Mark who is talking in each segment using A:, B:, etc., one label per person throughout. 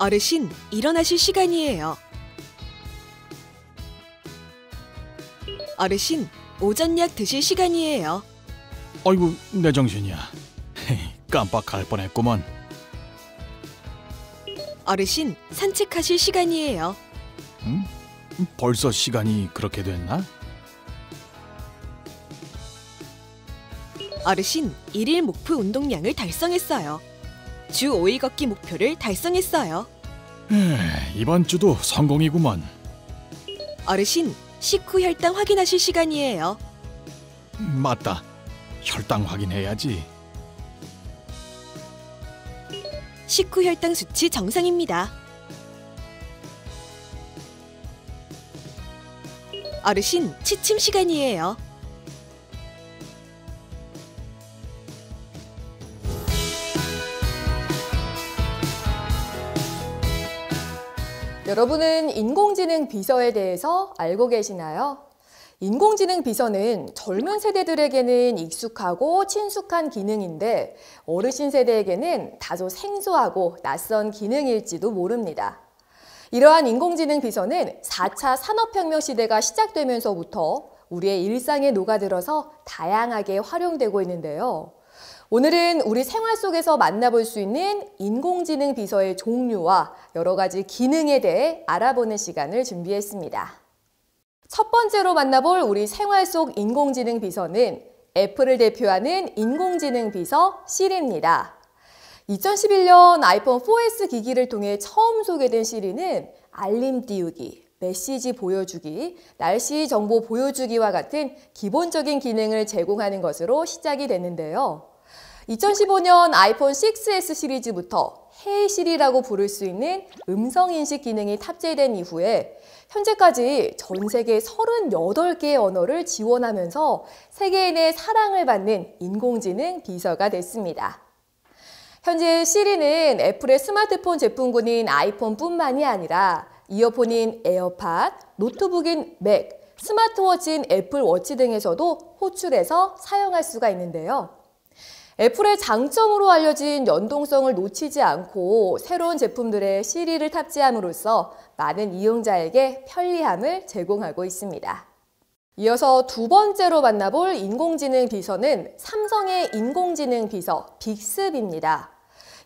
A: 어르신, 일어나실 시간이에요. 어르신, 오전약 드실 시간이에요.
B: 아이고, 내 정신이야. 깜빡할 뻔했구먼.
A: 어르신, 산책하실 시간이에요.
B: 응? 벌써 시간이 그렇게 됐나?
A: 어르신, 1일 목표 운동량을 달성했어요. 주 5일 걷기 목표를 달성했어요.
B: 이번 주도 성공이구먼.
A: 어르신, 식후 혈당 확인하실 시간이에요.
B: 맞다. 혈당 확인해야지.
A: 식후 혈당 수치 정상입니다. 어르신, 취침 시간이에요.
C: 여러분은 인공지능 비서에 대해서 알고 계시나요? 인공지능 비서는 젊은 세대들에게는 익숙하고 친숙한 기능인데 어르신 세대에게는 다소 생소하고 낯선 기능일지도 모릅니다. 이러한 인공지능 비서는 4차 산업혁명 시대가 시작되면서부터 우리의 일상에 녹아들어서 다양하게 활용되고 있는데요. 오늘은 우리 생활 속에서 만나볼 수 있는 인공지능 비서의 종류와 여러 가지 기능에 대해 알아보는 시간을 준비했습니다. 첫 번째로 만나볼 우리 생활 속 인공지능 비서는 애플을 대표하는 인공지능 비서 시리입니다. 2011년 아이폰 4S 기기를 통해 처음 소개된 시리는 알림 띄우기, 메시지 보여주기, 날씨 정보 보여주기와 같은 기본적인 기능을 제공하는 것으로 시작이 됐는데요. 2015년 아이폰 6S 시리즈부터 헤이 시리라고 부를 수 있는 음성인식 기능이 탑재된 이후에 현재까지 전 세계 38개의 언어를 지원하면서 세계인의 사랑을 받는 인공지능 비서가 됐습니다. 현재 시리는 애플의 스마트폰 제품군인 아이폰뿐만이 아니라 이어폰인 에어팟, 노트북인 맥, 스마트워치인 애플워치 등에서도 호출해서 사용할 수가 있는데요. 애플의 장점으로 알려진 연동성을 놓치지 않고 새로운 제품들에 시리를 탑재함으로써 많은 이용자에게 편리함을 제공하고 있습니다. 이어서 두 번째로 만나볼 인공지능 비서는 삼성의 인공지능 비서 빅스비입니다.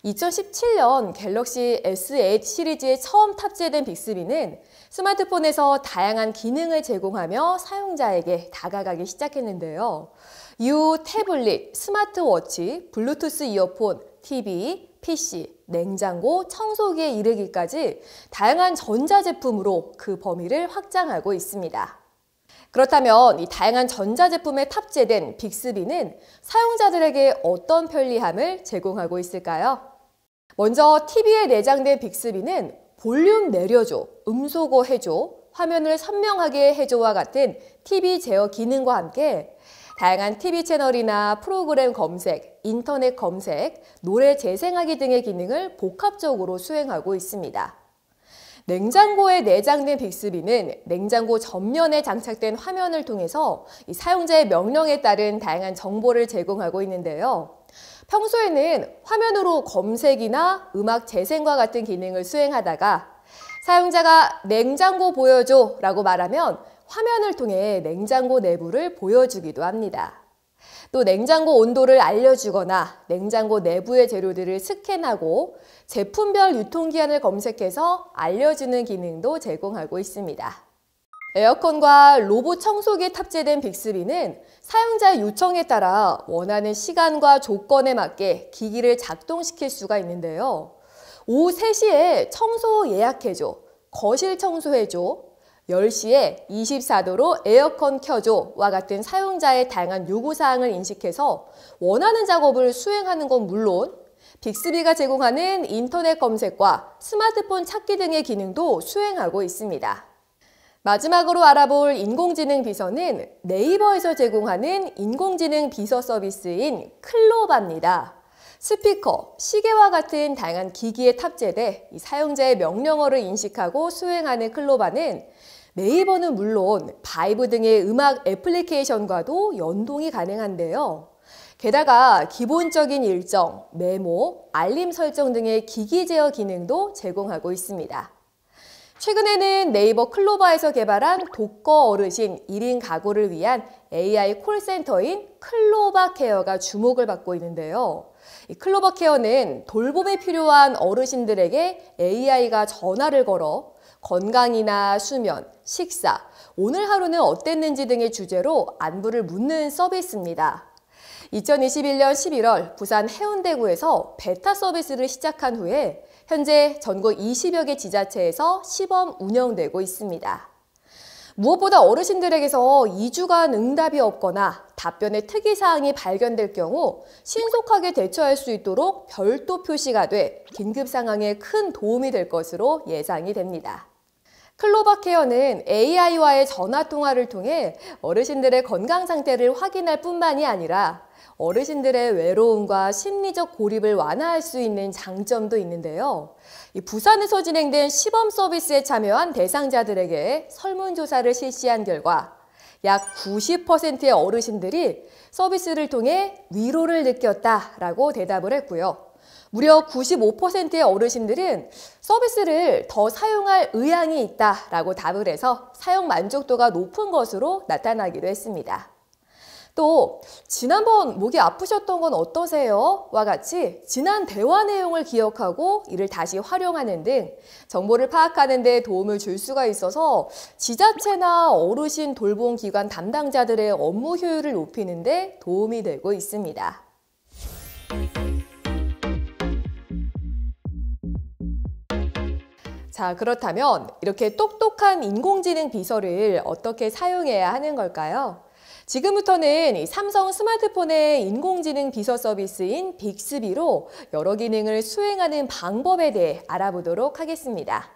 C: 2017년 갤럭시 S8 시리즈에 처음 탑재된 빅스비는 스마트폰에서 다양한 기능을 제공하며 사용자에게 다가가기 시작했는데요. 이후 태블릿, 스마트워치, 블루투스 이어폰, TV, PC, 냉장고, 청소기에 이르기까지 다양한 전자제품으로 그 범위를 확장하고 있습니다. 그렇다면 이 다양한 전자제품에 탑재된 빅스비는 사용자들에게 어떤 편리함을 제공하고 있을까요? 먼저 TV에 내장된 빅스비는 볼륨 내려줘, 음소거 해줘, 화면을 선명하게 해줘와 같은 TV 제어 기능과 함께 다양한 TV 채널이나 프로그램 검색, 인터넷 검색, 노래 재생하기 등의 기능을 복합적으로 수행하고 있습니다. 냉장고에 내장된 빅스비는 냉장고 전면에 장착된 화면을 통해서 사용자의 명령에 따른 다양한 정보를 제공하고 있는데요. 평소에는 화면으로 검색이나 음악 재생과 같은 기능을 수행하다가 사용자가 냉장고 보여줘 라고 말하면 화면을 통해 냉장고 내부를 보여주기도 합니다. 또 냉장고 온도를 알려주거나 냉장고 내부의 재료들을 스캔하고 제품별 유통기한을 검색해서 알려주는 기능도 제공하고 있습니다. 에어컨과 로봇 청소기에 탑재된 빅스비는 사용자의 요청에 따라 원하는 시간과 조건에 맞게 기기를 작동시킬 수가 있는데요. 오후 3시에 청소 예약해줘, 거실 청소해줘, 10시에 24도로 에어컨 켜줘와 같은 사용자의 다양한 요구사항을 인식해서 원하는 작업을 수행하는 건 물론 빅스비가 제공하는 인터넷 검색과 스마트폰 찾기 등의 기능도 수행하고 있습니다. 마지막으로 알아볼 인공지능 비서는 네이버에서 제공하는 인공지능 비서 서비스인 클로바입니다. 스피커, 시계와 같은 다양한 기기에 탑재돼 사용자의 명령어를 인식하고 수행하는 클로바는 네이버는 물론 바이브 등의 음악 애플리케이션과도 연동이 가능한데요. 게다가 기본적인 일정, 메모, 알림 설정 등의 기기 제어 기능도 제공하고 있습니다. 최근에는 네이버 클로바에서 개발한 독거 어르신 1인 가구를 위한 AI 콜센터인 클로바 케어가 주목을 받고 있는데요. 이 클로바 케어는 돌봄이 필요한 어르신들에게 AI가 전화를 걸어 건강이나 수면, 식사, 오늘 하루는 어땠는지 등의 주제로 안부를 묻는 서비스입니다. 2021년 11월 부산 해운대구에서 베타 서비스를 시작한 후에 현재 전국 20여 개 지자체에서 시범 운영되고 있습니다. 무엇보다 어르신들에게서 2주간 응답이 없거나 답변의 특이사항이 발견될 경우 신속하게 대처할 수 있도록 별도 표시가 돼 긴급 상황에 큰 도움이 될 것으로 예상이 됩니다. 클로바 케어는 AI와의 전화통화를 통해 어르신들의 건강 상태를 확인할 뿐만이 아니라 어르신들의 외로움과 심리적 고립을 완화할 수 있는 장점도 있는데요. 부산에서 진행된 시범 서비스에 참여한 대상자들에게 설문조사를 실시한 결과 약 90%의 어르신들이 서비스를 통해 위로를 느꼈다라고 대답을 했고요. 무려 95%의 어르신들은 서비스를 더 사용할 의향이 있다라고 답을 해서 사용 만족도가 높은 것으로 나타나기도 했습니다. 또 지난번 목이 아프셨던 건 어떠세요? 와 같이 지난 대화 내용을 기억하고 이를 다시 활용하는 등 정보를 파악하는 데 도움을 줄 수가 있어서 지자체나 어르신 돌봄 기관 담당자들의 업무 효율을 높이는 데 도움이 되고 있습니다. 자, 그렇다면 이렇게 똑똑한 인공지능 비서를 어떻게 사용해야 하는 걸까요? 지금부터는 삼성 스마트폰의 인공지능 비서 서비스인 빅스비로 여러 기능을 수행하는 방법에 대해 알아보도록 하겠습니다.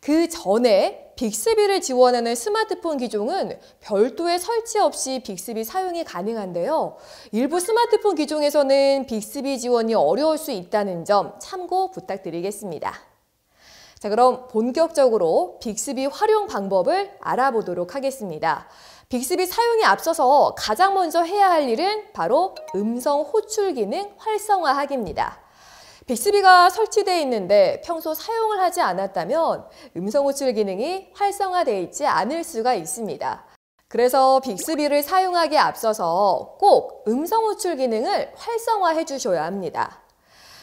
C: 그 전에 빅스비를 지원하는 스마트폰 기종은 별도의 설치 없이 빅스비 사용이 가능한데요. 일부 스마트폰 기종에서는 빅스비 지원이 어려울 수 있다는 점 참고 부탁드리겠습니다. 자, 그럼 본격적으로 빅스비 활용 방법을 알아보도록 하겠습니다. 빅스비 사용에 앞서서 가장 먼저 해야 할 일은 바로 음성 호출 기능 활성화하기입니다. 빅스비가 설치되어 있는데 평소 사용을 하지 않았다면 음성 호출 기능이 활성화되어 있지 않을 수가 있습니다. 그래서 빅스비를 사용하기에 앞서서 꼭 음성 호출 기능을 활성화해 주셔야 합니다.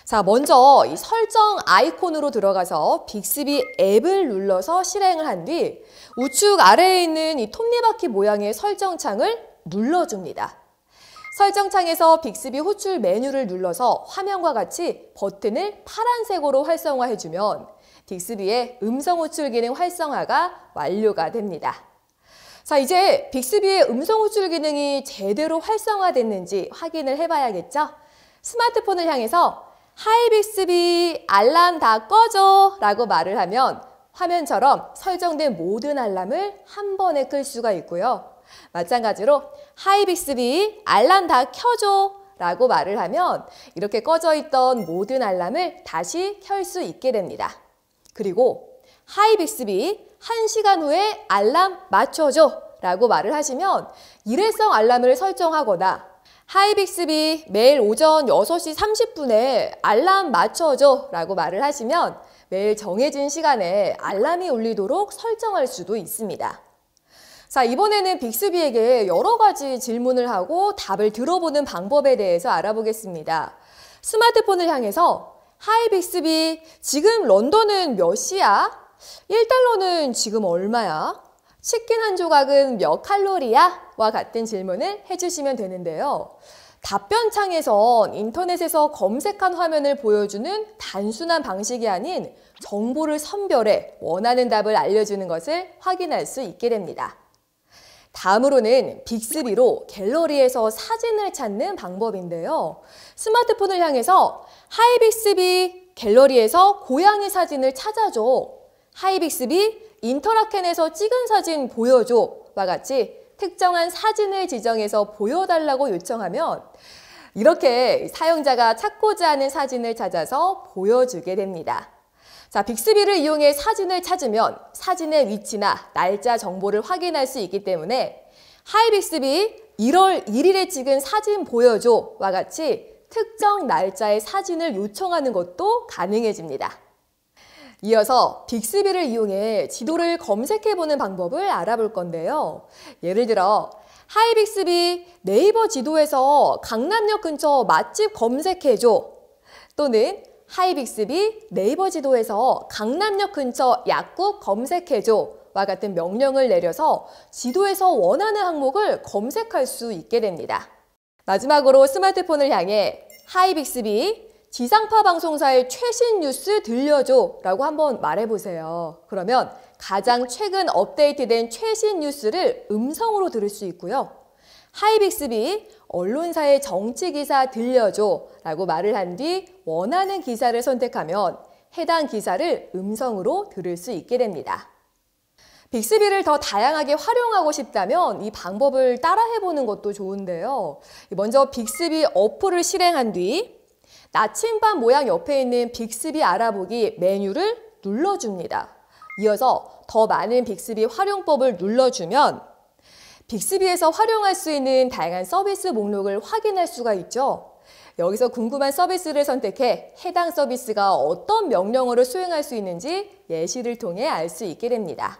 C: 자, 먼저 이 설정 아이콘으로 들어가서 빅스비 앱을 눌러서 실행을 한 뒤 우측 아래에 있는 이 톱니바퀴 모양의 설정창을 눌러줍니다. 설정창에서 빅스비 호출 메뉴를 눌러서 화면과 같이 버튼을 파란색으로 활성화해주면 빅스비의 음성 호출 기능 활성화가 완료가 됩니다. 자, 이제 빅스비의 음성 호출 기능이 제대로 활성화됐는지 확인을 해봐야겠죠? 스마트폰을 향해서 하이 빅스비 알람 다 꺼줘 라고 말을 하면 화면처럼 설정된 모든 알람을 한 번에 끌 수가 있고요. 마찬가지로 하이 빅스비 알람 다 켜줘 라고 말을 하면 이렇게 꺼져 있던 모든 알람을 다시 켤 수 있게 됩니다. 그리고 하이 빅스비 1시간 후에 알람 맞춰줘 라고 말을 하시면 일회성 알람을 설정하거나 하이 빅스비 매일 오전 6시 30분에 알람 맞춰줘 라고 말을 하시면 매일 정해진 시간에 알람이 울리도록 설정할 수도 있습니다. 자, 이번에는 빅스비에게 여러 가지 질문을 하고 답을 들어보는 방법에 대해서 알아보겠습니다. 스마트폰을 향해서 하이 빅스비, 지금 런던은 몇 시야? 1달러는 지금 얼마야? 치킨 한 조각은 몇 칼로리야? 와 같은 질문을 해주시면 되는데요. 답변창에선 인터넷에서 검색한 화면을 보여주는 단순한 방식이 아닌 정보를 선별해 원하는 답을 알려주는 것을 확인할 수 있게 됩니다. 다음으로는 빅스비로 갤러리에서 사진을 찾는 방법인데요. 스마트폰을 향해서 하이 빅스비 갤러리에서 고양이 사진을 찾아줘. 하이 빅스비 인터라켄에서 찍은 사진 보여줘. 와 같이 특정한 사진을 지정해서 보여달라고 요청하면 이렇게 사용자가 찾고자 하는 사진을 찾아서 보여주게 됩니다. 자, 빅스비를 이용해 사진을 찾으면 사진의 위치나 날짜 정보를 확인할 수 있기 때문에 하이 빅스비 1월 1일에 찍은 사진 보여줘와 같이 특정 날짜의 사진을 요청하는 것도 가능해집니다. 이어서 빅스비를 이용해 지도를 검색해보는 방법을 알아볼 건데요. 예를 들어 하이 빅스비 네이버 지도에서 강남역 근처 맛집 검색해줘, 또는 하이 빅스비 네이버 지도에서 강남역 근처 약국 검색해줘와 같은 명령을 내려서 지도에서 원하는 항목을 검색할 수 있게 됩니다. 마지막으로 스마트폰을 향해 하이 빅스비 지상파 방송사의 최신 뉴스 들려줘 라고 한번 말해보세요. 그러면 가장 최근 업데이트된 최신 뉴스를 음성으로 들을 수 있고요. 하이 빅스비 언론사의 정치 기사 들려줘 라고 말을 한 뒤 원하는 기사를 선택하면 해당 기사를 음성으로 들을 수 있게 됩니다. 빅스비를 더 다양하게 활용하고 싶다면 이 방법을 따라해보는 것도 좋은데요. 먼저 빅스비 어플을 실행한 뒤 나침반 모양 옆에 있는 빅스비 알아보기 메뉴를 눌러줍니다. 이어서 더 많은 빅스비 활용법을 눌러주면 빅스비에서 활용할 수 있는 다양한 서비스 목록을 확인할 수가 있죠. 여기서 궁금한 서비스를 선택해 해당 서비스가 어떤 명령어를 수행할 수 있는지 예시를 통해 알 수 있게 됩니다.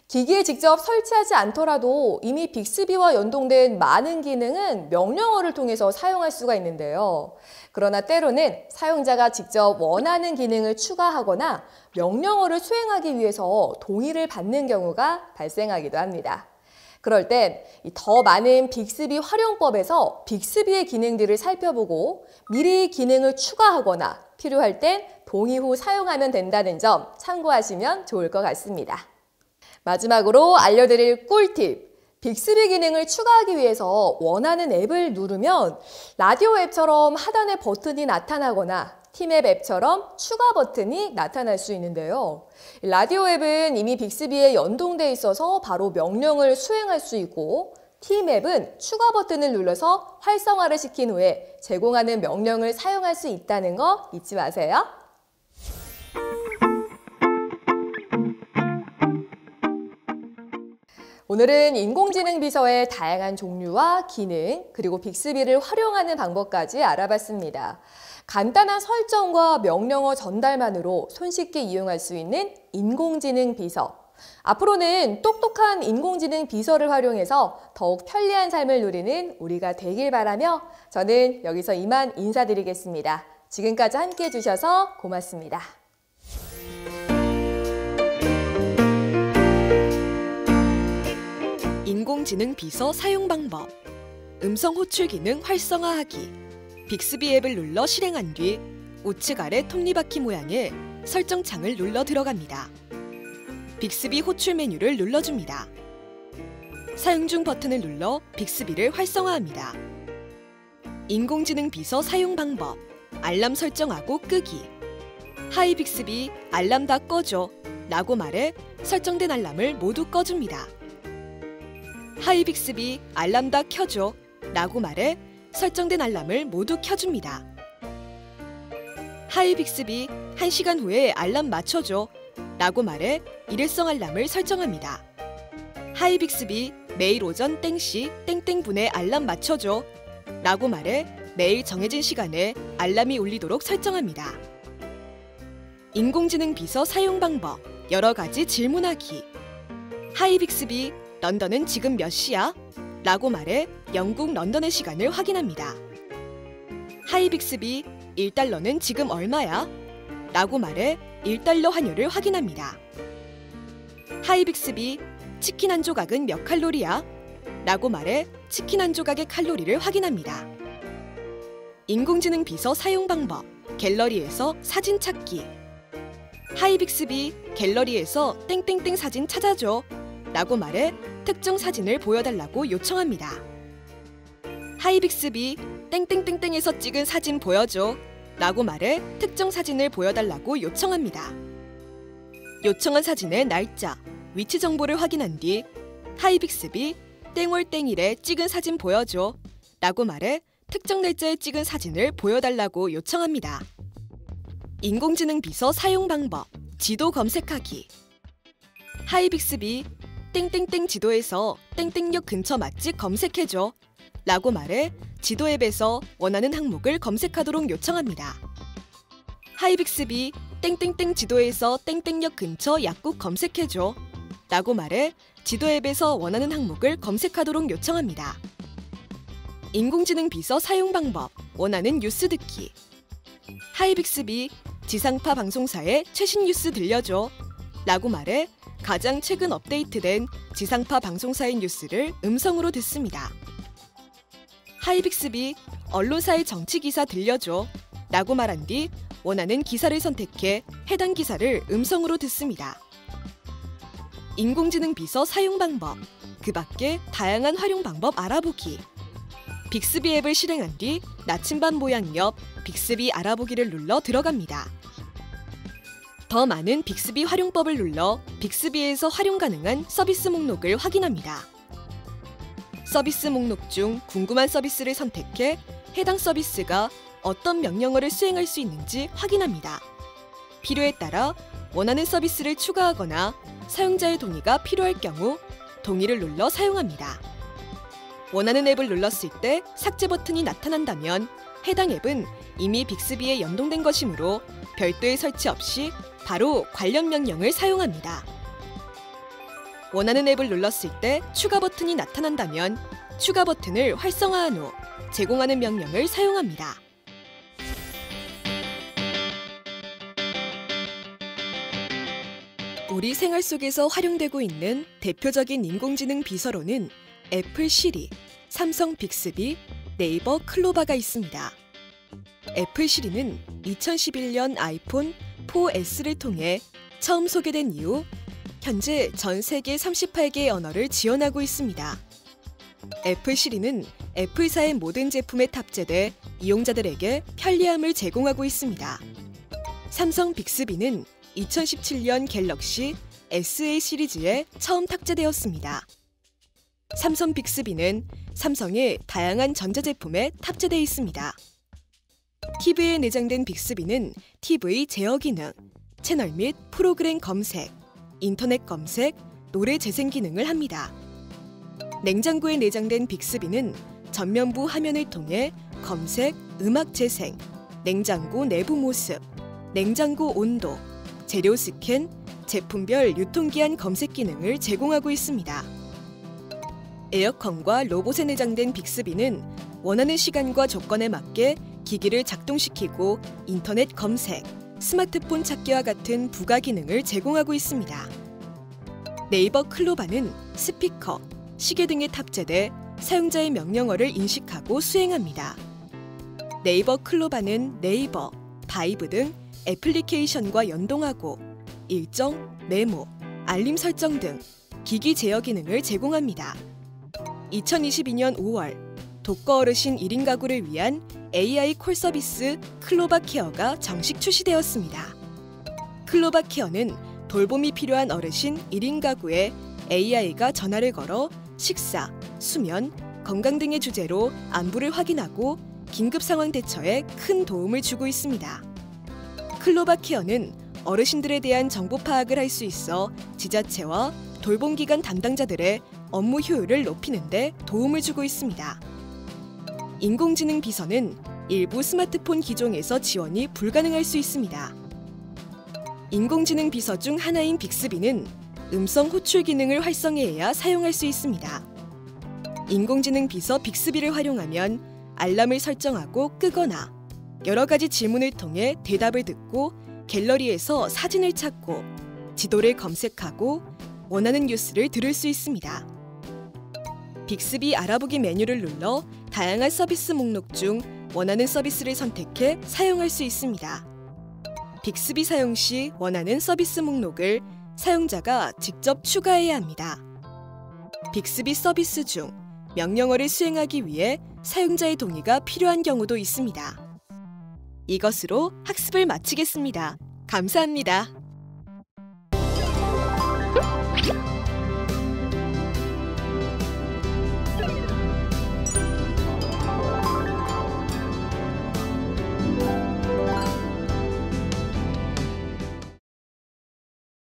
C: 기기에 직접 설치하지 않더라도 이미 빅스비와 연동된 많은 기능은 명령어를 통해서 사용할 수가 있는데요. 그러나 때로는 사용자가 직접 원하는 기능을 추가하거나 명령어를 수행하기 위해서 동의를 받는 경우가 발생하기도 합니다. 그럴 땐 더 많은 빅스비 활용법에서 빅스비의 기능들을 살펴보고 미리 기능을 추가하거나 필요할 땐 동의 후 사용하면 된다는 점 참고하시면 좋을 것 같습니다. 마지막으로 알려드릴 꿀팁! 빅스비 기능을 추가하기 위해서 원하는 앱을 누르면 라디오 앱처럼 하단에 버튼이 나타나거나 팀앱 앱처럼 추가 버튼이 나타날 수 있는데요. 라디오 앱은 이미 빅스비에 연동돼 있어서 바로 명령을 수행할 수 있고 팀앱은 추가 버튼을 눌러서 활성화를 시킨 후에 제공하는 명령을 사용할 수 있다는 거 잊지 마세요. 오늘은 인공지능 비서의 다양한 종류와 기능, 그리고 빅스비를 활용하는 방법까지 알아봤습니다. 간단한 설정과 명령어 전달만으로 손쉽게 이용할 수 있는 인공지능 비서. 앞으로는 똑똑한 인공지능 비서를 활용해서 더욱 편리한 삶을 누리는 우리가 되길 바라며 저는 여기서 이만 인사드리겠습니다. 지금까지 함께해 주셔서 고맙습니다.
A: 인공지능 비서 사용 방법. 음성 호출 기능 활성화하기. 빅스비 앱을 눌러 실행한 뒤 우측 아래 톱니바퀴 모양의 설정 창을 눌러 들어갑니다. 빅스비 호출 메뉴를 눌러줍니다. 사용 중 버튼을 눌러 빅스비를 활성화합니다. 인공지능 비서 사용 방법. 알람 설정하고 끄기. 하이 빅스비 알람 다 꺼줘 라고 말해 설정된 알람을 모두 꺼줍니다. 하이 빅스비 알람 다 켜줘 라고 말해 설정된 알람을 모두 켜줍니다. 하이 빅스비 1시간 후에 알람 맞춰줘 라고 말해 일회성 알람을 설정합니다. 하이 빅스비 매일 오전 땡시 땡땡분에 알람 맞춰줘 라고 말해 매일 정해진 시간에 알람이 울리도록 설정합니다. 인공지능 비서 사용 방법. 여러 가지 질문하기. 하이 빅스비 런던은 지금 몇 시야? 라고 말해 영국 런던의 시간을 확인합니다. 하이 빅스비 1달러는 지금 얼마야? 라고 말해 1달러 환율을 확인합니다. 하이 빅스비 치킨 한 조각은 몇 칼로리야? 라고 말해 치킨 한 조각의 칼로리를 확인합니다. 인공지능 비서 사용 방법. 갤러리에서 사진 찾기. 하이 빅스비 갤러리에서 땡땡땡 사진 찾아줘 라고 말해 특정 사진을 보여달라고 요청합니다. 하이 빅스비 땡땡땡땡에서 찍은 사진 보여줘 라고 말해 특정 사진을 보여달라고 요청합니다. 요청한 사진의 날짜, 위치 정보를 확인한 뒤 하이 빅스비 땡월 땡일에 찍은 사진 보여줘 라고 말해 특정 날짜에 찍은 사진을 보여달라고 요청합니다. 인공지능 비서 사용 방법. 지도 검색하기. 하이 빅스비 땡땡땡 지도에서 땡땡역 근처 맛집 검색해줘 라고 말해 지도 앱에서 원하는 항목을 검색하도록 요청합니다. 하이빅스비 땡땡땡 지도에서 땡땡역 근처 약국 검색해줘 라고 말해 지도 앱에서 원하는 항목을 검색하도록 요청합니다. 인공지능 비서 사용 방법, 원하는 뉴스 듣기. 하이빅스비 지상파 방송사의 최신 뉴스 들려줘 라고 말해 가장 최근 업데이트된 지상파 방송사의 뉴스를 음성으로 듣습니다. 하이빅스비 언론사의 정치 기사 들려줘 라고 말한 뒤 원하는 기사를 선택해 해당 기사를 음성으로 듣습니다. 인공지능 비서 사용 방법, 그 밖에 다양한 활용 방법 알아보기. 빅스비 앱을 실행한 뒤 나침반 모양 옆 빅스비 알아보기를 눌러 들어갑니다. 더 많은 빅스비 활용법을 눌러 빅스비에서 활용 가능한 서비스 목록을 확인합니다. 서비스 목록 중 궁금한 서비스를 선택해 해당 서비스가 어떤 명령어를 수행할 수 있는지 확인합니다. 필요에 따라 원하는 서비스를 추가하거나 사용자의 동의가 필요할 경우 동의를 눌러 사용합니다. 원하는 앱을 눌렀을 때 삭제 버튼이 나타난다면 해당 앱은 이미 빅스비에 연동된 것이므로 별도의 설치 없이 바로 관련 명령을 사용합니다. 원하는 앱을 눌렀을 때 추가 버튼이 나타난다면 추가 버튼을 활성화한 후 제공하는 명령을 사용합니다. 우리 생활 속에서 활용되고 있는 대표적인 인공지능 비서로는 애플 시리, 삼성 빅스비, 네이버 클로바가 있습니다. 애플 시리는 2011년 아이폰 4S를 통해 처음 소개된 이후 현재 전 세계 38개의 언어를 지원하고 있습니다. 애플 시리는 애플사의 모든 제품에 탑재돼 이용자들에게 편리함을 제공하고 있습니다. 삼성 빅스비는 2017년 갤럭시 SA 시리즈에 처음 탑재되었습니다. 삼성 빅스비는 삼성의 다양한 전자제품에 탑재되어 있습니다. TV에 내장된 빅스비는 TV 제어 기능, 채널 및 프로그램 검색, 인터넷 검색, 노래 재생 기능을 합니다. 냉장고에 내장된 빅스비는 전면부 화면을 통해 검색, 음악 재생, 냉장고 내부 모습, 냉장고 온도, 재료 스캔, 제품별 유통기한 검색 기능을 제공하고 있습니다. 에어컨과 로봇에 내장된 빅스비는 원하는 시간과 조건에 맞게 기기를 작동시키고 인터넷 검색, 스마트폰 찾기와 같은 부가 기능을 제공하고 있습니다. 네이버 클로바는 스피커, 시계 등에 탑재돼 사용자의 명령어를 인식하고 수행합니다. 네이버 클로바는 네이버, 바이브 등 애플리케이션과 연동하고 일정, 메모, 알림 설정 등 기기 제어 기능을 제공합니다. 2022년 5월 독거 어르신 1인 가구를 위한 AI 콜 서비스 클로바 케어가 정식 출시되었습니다. 클로바 케어는 돌봄이 필요한 어르신 1인 가구에 AI가 전화를 걸어 식사, 수면, 건강 등의 주제로 안부를 확인하고 긴급 상황 대처에 큰 도움을 주고 있습니다. 클로바 케어는 어르신들에 대한 정보 파악을 할 수 있어 지자체와 돌봄기관 담당자들의 업무 효율을 높이는 데 도움을 주고 있습니다. 인공지능 비서는 일부 스마트폰 기종에서 지원이 불가능할 수 있습니다. 인공지능 비서 중 하나인 빅스비는 음성 호출 기능을 활성화해야 사용할 수 있습니다. 인공지능 비서 빅스비를 활용하면 알람을 설정하고 끄거나 여러 가지 질문을 통해 대답을 듣고 갤러리에서 사진을 찾고 지도를 검색하고 원하는 뉴스를 들을 수 있습니다. 빅스비 알아보기 메뉴를 눌러 다양한 서비스 목록 중 원하는 서비스를 선택해 사용할 수 있습니다. 빅스비 사용 시 원하는 서비스 목록을 사용자가 직접 추가해야 합니다. 빅스비 서비스 중 명령어를 수행하기 위해 사용자의 동의가 필요한 경우도 있습니다. 이것으로 학습을 마치겠습니다. 감사합니다.